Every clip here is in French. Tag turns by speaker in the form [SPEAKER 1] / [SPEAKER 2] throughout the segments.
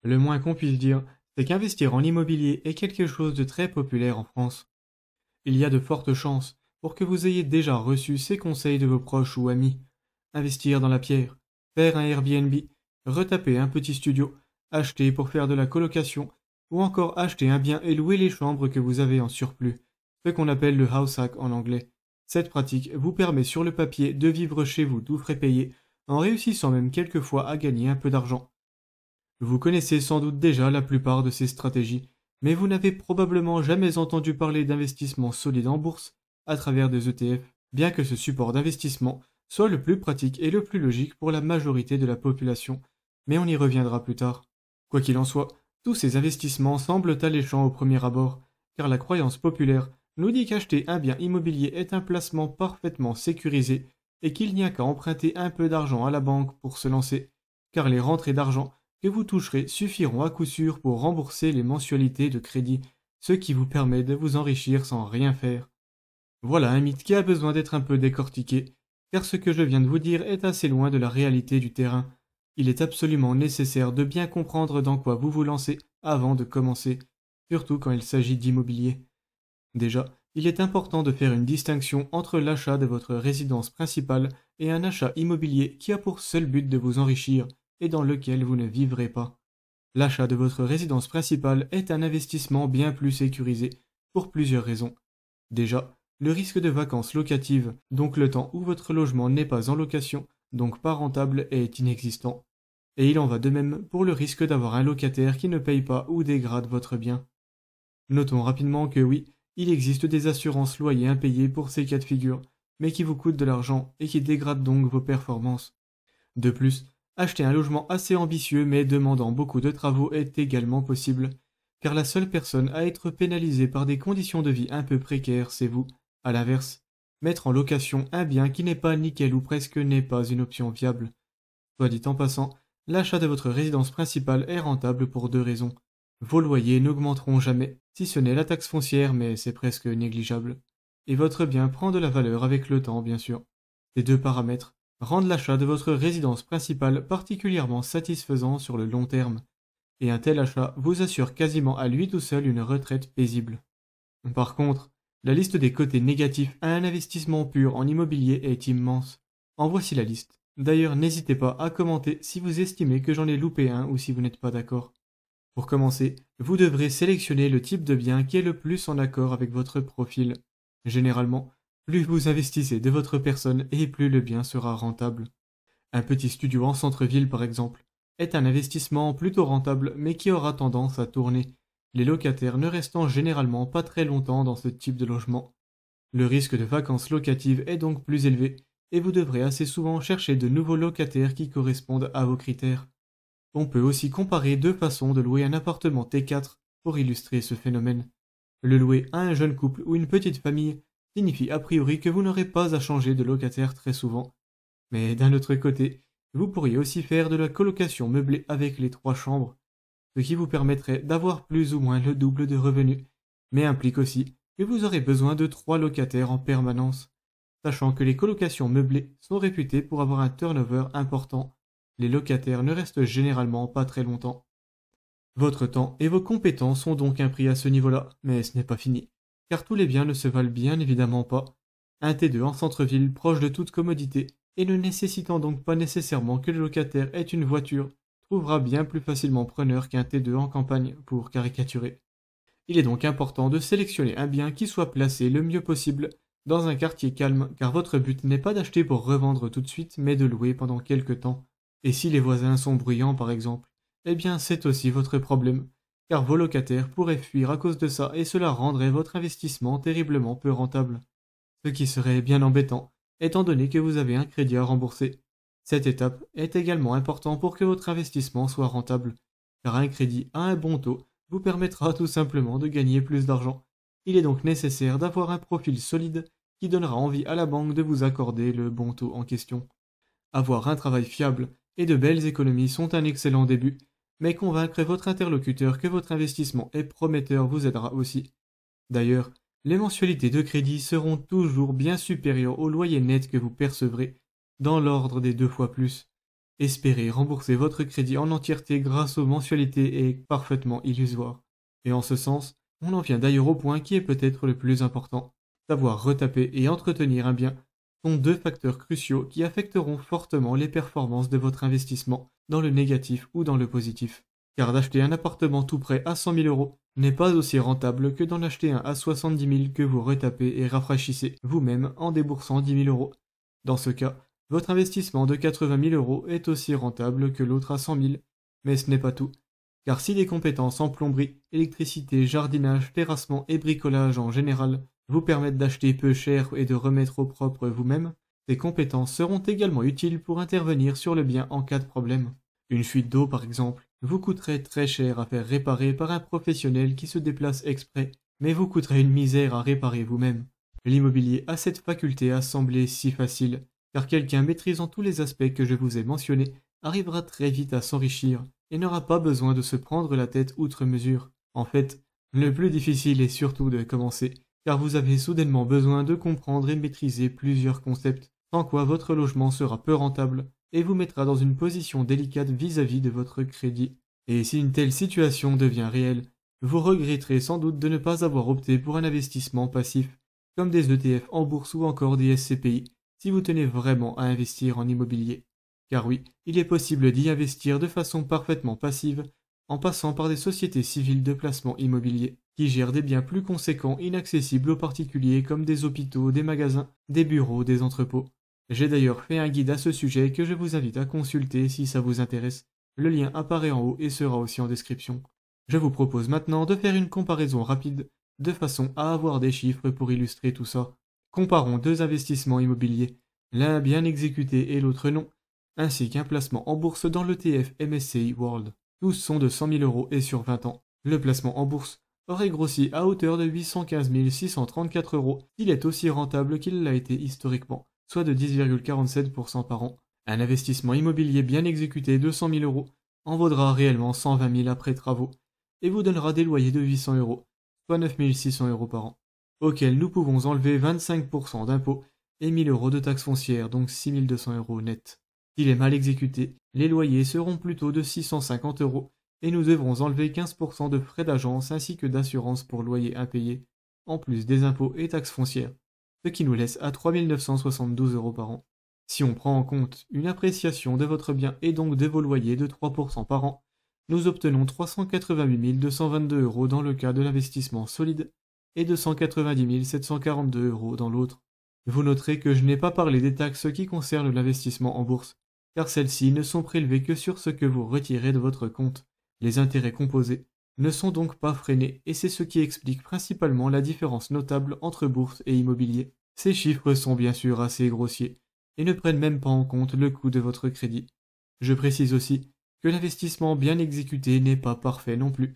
[SPEAKER 1] Le moins qu'on puisse dire, c'est qu'investir en immobilier est quelque chose de très populaire en France. Il y a de fortes chances pour que vous ayez déjà reçu ces conseils de vos proches ou amis. Investir dans la pierre, faire un Airbnb, retaper un petit studio, acheter pour faire de la colocation, ou encore acheter un bien et louer les chambres que vous avez en surplus, ce qu'on appelle le house hack en anglais. Cette pratique vous permet sur le papier de vivre chez vous tout frais payés, en réussissant même quelquefois à gagner un peu d'argent. Vous connaissez sans doute déjà la plupart de ces stratégies, mais vous n'avez probablement jamais entendu parler d'investissement solide en bourse à travers des ETF, bien que ce support d'investissement soit le plus pratique et le plus logique pour la majorité de la population, mais on y reviendra plus tard. Quoi qu'il en soit, tous ces investissements semblent alléchants au premier abord, car la croyance populaire nous dit qu'acheter un bien immobilier est un placement parfaitement sécurisé et qu'il n'y a qu'à emprunter un peu d'argent à la banque pour se lancer, car les rentrées d'argent que vous toucherez suffiront à coup sûr pour rembourser les mensualités de crédit, ce qui vous permet de vous enrichir sans rien faire. Voilà un mythe qui a besoin d'être un peu décortiqué, car ce que je viens de vous dire est assez loin de la réalité du terrain. Il est absolument nécessaire de bien comprendre dans quoi vous vous lancez avant de commencer, surtout quand il s'agit d'immobilier. Déjà, il est important de faire une distinction entre l'achat de votre résidence principale et un achat immobilier qui a pour seul but de vous enrichir et dans lequel vous ne vivrez pas. L'achat de votre résidence principale est un investissement bien plus sécurisé, pour plusieurs raisons. Déjà, le risque de vacances locatives, donc le temps où votre logement n'est pas en location, donc pas rentable, est inexistant. Et il en va de même pour le risque d'avoir un locataire qui ne paye pas ou dégrade votre bien. Notons rapidement que oui, il existe des assurances loyers impayées pour ces cas de figure, mais qui vous coûtent de l'argent et qui dégradent donc vos performances. De plus, acheter un logement assez ambitieux mais demandant beaucoup de travaux est également possible, car la seule personne à être pénalisée par des conditions de vie un peu précaires, c'est vous. À l'inverse, mettre en location un bien qui n'est pas nickel ou presque n'est pas une option viable. Soit dit en passant, l'achat de votre résidence principale est rentable pour deux raisons. Vos loyers n'augmenteront jamais, si ce n'est la taxe foncière, mais c'est presque négligeable. Et votre bien prend de la valeur avec le temps, bien sûr. Ces deux paramètres rendent l'achat de votre résidence principale particulièrement satisfaisant sur le long terme. Et un tel achat vous assure quasiment à lui tout seul une retraite paisible. Par contre, la liste des côtés négatifs à un investissement pur en immobilier est immense. En voici la liste. D'ailleurs, n'hésitez pas à commenter si vous estimez que j'en ai loupé un ou si vous n'êtes pas d'accord. Pour commencer, vous devrez sélectionner le type de bien qui est le plus en accord avec votre profil. Généralement, plus vous investissez de votre personne et plus le bien sera rentable. Un petit studio en centre-ville, par exemple, est un investissement plutôt rentable mais qui aura tendance à tourner, les locataires ne restant généralement pas très longtemps dans ce type de logement. Le risque de vacances locatives est donc plus élevé et vous devrez assez souvent chercher de nouveaux locataires qui correspondent à vos critères. On peut aussi comparer deux façons de louer un appartement T4 pour illustrer ce phénomène. Le louer à un jeune couple ou une petite famille signifie a priori que vous n'aurez pas à changer de locataire très souvent. Mais d'un autre côté, vous pourriez aussi faire de la colocation meublée avec les trois chambres, ce qui vous permettrait d'avoir plus ou moins le double de revenus, mais implique aussi que vous aurez besoin de trois locataires en permanence. Sachant que les colocations meublées sont réputées pour avoir un turnover important, les locataires ne restent généralement pas très longtemps. Votre temps et vos compétences ont donc un prix à ce niveau-là, mais ce n'est pas fini, car tous les biens ne se valent bien évidemment pas. Un T2 en centre-ville proche de toute commodité et ne nécessitant donc pas nécessairement que le locataire ait une voiture trouvera bien plus facilement preneur qu'un T2 en campagne, pour caricaturer. Il est donc important de sélectionner un bien qui soit placé le mieux possible dans un quartier calme, car votre but n'est pas d'acheter pour revendre tout de suite, mais de louer pendant quelque temps. Et si les voisins sont bruyants par exemple, eh bien c'est aussi votre problème, car vos locataires pourraient fuir à cause de ça et cela rendrait votre investissement terriblement peu rentable. Ce qui serait bien embêtant, étant donné que vous avez un crédit à rembourser. Cette étape est également importante pour que votre investissement soit rentable, car un crédit à un bon taux vous permettra tout simplement de gagner plus d'argent. Il est donc nécessaire d'avoir un profil solide qui donnera envie à la banque de vous accorder le bon taux en question. Avoir un travail fiable et de belles économies sont un excellent début, mais convaincre votre interlocuteur que votre investissement est prometteur vous aidera aussi. D'ailleurs, les mensualités de crédit seront toujours bien supérieures au loyer net que vous percevrez, dans l'ordre des 2 fois plus. Espérer rembourser votre crédit en entièreté grâce aux mensualités est parfaitement illusoire. Et en ce sens, on en vient d'ailleurs au point qui est peut-être le plus important. Savoir retaper et entretenir un bien sont deux facteurs cruciaux qui affecteront fortement les performances de votre investissement, dans le négatif ou dans le positif. Car d'acheter un appartement tout prêt à 100 000 euros n'est pas aussi rentable que d'en acheter un à 70 000 que vous retapez et rafraîchissez vous-même en déboursant 10 000 euros. Dans ce cas, votre investissement de 80 000 euros est aussi rentable que l'autre à 100 000. Mais ce n'est pas tout. Car si les compétences en plomberie, électricité, jardinage, terrassement et bricolage en général vous permettent d'acheter peu cher et de remettre au propre vous-même, ces compétences seront également utiles pour intervenir sur le bien en cas de problème. Une fuite d'eau par exemple vous coûterait très cher à faire réparer par un professionnel qui se déplace exprès, mais vous coûterait une misère à réparer vous-même. L'immobilier a cette faculté à sembler si facile, car quelqu'un maîtrisant tous les aspects que je vous ai mentionnés arrivera très vite à s'enrichir et n'aura pas besoin de se prendre la tête outre mesure. En fait, le plus difficile est surtout de commencer, car vous avez soudainement besoin de comprendre et maîtriser plusieurs concepts, sans quoi votre logement sera peu rentable et vous mettra dans une position délicate vis-à-vis de votre crédit. Et si une telle situation devient réelle, vous regretterez sans doute de ne pas avoir opté pour un investissement passif, comme des ETF en bourse ou encore des SCPI, si vous tenez vraiment à investir en immobilier. Car oui, il est possible d'y investir de façon parfaitement passive, en passant par des sociétés civiles de placement immobilier, qui gèrent des biens plus conséquents inaccessibles aux particuliers comme des hôpitaux, des magasins, des bureaux, des entrepôts. J'ai d'ailleurs fait un guide à ce sujet que je vous invite à consulter si ça vous intéresse. Le lien apparaît en haut et sera aussi en description. Je vous propose maintenant de faire une comparaison rapide, de façon à avoir des chiffres pour illustrer tout ça. Comparons deux investissements immobiliers, l'un bien exécuté et l'autre non, ainsi qu'un placement en bourse dans l'ETF MSCI World. Tous sont de 100 000 euros et sur 20 ans. Le placement en bourse aurait grossi à hauteur de 815 634 euros s'il est aussi rentable qu'il l'a été historiquement, soit de 10,47% par an. Un investissement immobilier bien exécuté de 100 000 euros en vaudra réellement 120 000 après travaux et vous donnera des loyers de 800 euros, soit 9 600 euros par an, auxquels nous pouvons enlever 25% d'impôts et 1 000 euros de taxes foncières, donc 6 200 euros net. S'il est mal exécuté, les loyers seront plutôt de 650 euros et nous devrons enlever 15% de frais d'agence ainsi que d'assurance pour loyer impayé, en plus des impôts et taxes foncières, ce qui nous laisse à 3 972 euros par an. Si on prend en compte une appréciation de votre bien et donc de vos loyers de 3% par an, nous obtenons 388 222 euros dans le cas de l'investissement solide et 290 742 euros dans l'autre. Vous noterez que je n'ai pas parlé des taxes qui concernent l'investissement en bourse, car celles-ci ne sont prélevées que sur ce que vous retirez de votre compte. Les intérêts composés ne sont donc pas freinés et c'est ce qui explique principalement la différence notable entre bourse et immobilier. Ces chiffres sont bien sûr assez grossiers et ne prennent même pas en compte le coût de votre crédit. Je précise aussi que l'investissement bien exécuté n'est pas parfait non plus.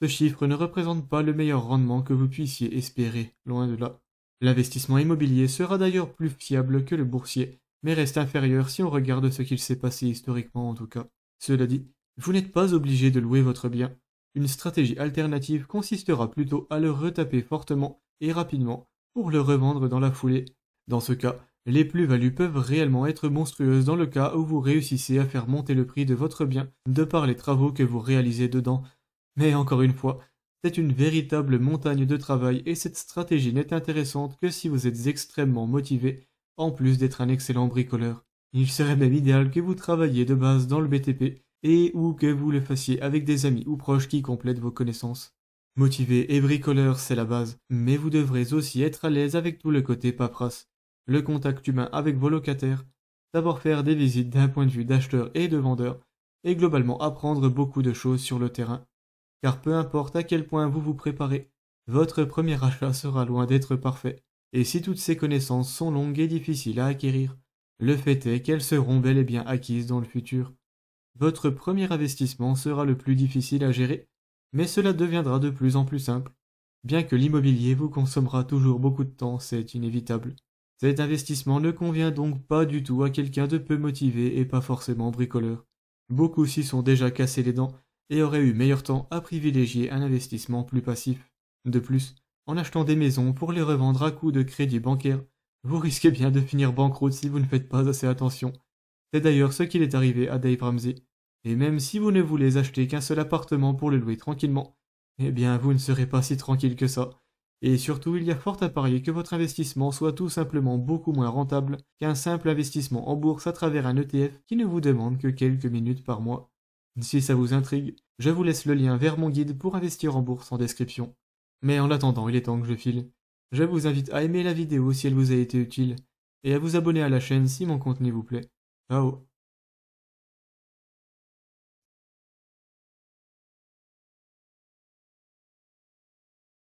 [SPEAKER 1] Ce chiffre ne représente pas le meilleur rendement que vous puissiez espérer, loin de là. L'investissement immobilier sera d'ailleurs plus fiable que le boursier, mais reste inférieur si on regarde ce qu'il s'est passé historiquement en tout cas. Cela dit, vous n'êtes pas obligé de louer votre bien. Une stratégie alternative consistera plutôt à le retaper fortement et rapidement pour le revendre dans la foulée. Dans ce cas, les plus-values peuvent réellement être monstrueuses dans le cas où vous réussissez à faire monter le prix de votre bien de par les travaux que vous réalisez dedans. Mais encore une fois, c'est une véritable montagne de travail et cette stratégie n'est intéressante que si vous êtes extrêmement motivé, en plus d'être un excellent bricoleur. Il serait même idéal que vous travailliez de base dans le BTP et ou que vous le fassiez avec des amis ou proches qui complètent vos connaissances. Motivé et bricoleur, c'est la base, mais vous devrez aussi être à l'aise avec tout le côté paperasse, le contact humain avec vos locataires, savoir faire des visites d'un point de vue d'acheteur et de vendeur, et globalement apprendre beaucoup de choses sur le terrain. Car peu importe à quel point vous vous préparez, votre premier achat sera loin d'être parfait. Et si toutes ces connaissances sont longues et difficiles à acquérir, le fait est qu'elles seront bel et bien acquises dans le futur. Votre premier investissement sera le plus difficile à gérer, mais cela deviendra de plus en plus simple. Bien que l'immobilier vous consommera toujours beaucoup de temps, c'est inévitable. Cet investissement ne convient donc pas du tout à quelqu'un de peu motivé et pas forcément bricoleur. Beaucoup s'y sont déjà cassés les dents et auraient eu meilleur temps à privilégier un investissement plus passif. De plus, en achetant des maisons pour les revendre à coups de crédit bancaire, vous risquez bien de finir banqueroute si vous ne faites pas assez attention. C'est d'ailleurs ce qu'il est arrivé à Dave Ramsey. Et même si vous ne voulez acheter qu'un seul appartement pour le louer tranquillement, eh bien vous ne serez pas si tranquille que ça. Et surtout, il y a fort à parier que votre investissement soit tout simplement beaucoup moins rentable qu'un simple investissement en bourse à travers un ETF qui ne vous demande que quelques minutes par mois. Si ça vous intrigue, je vous laisse le lien vers mon guide pour investir en bourse en description. Mais en attendant, il est temps que je file. Je vous invite à aimer la vidéo si elle vous a été utile, et à vous abonner à la chaîne si mon contenu vous plaît. Ciao.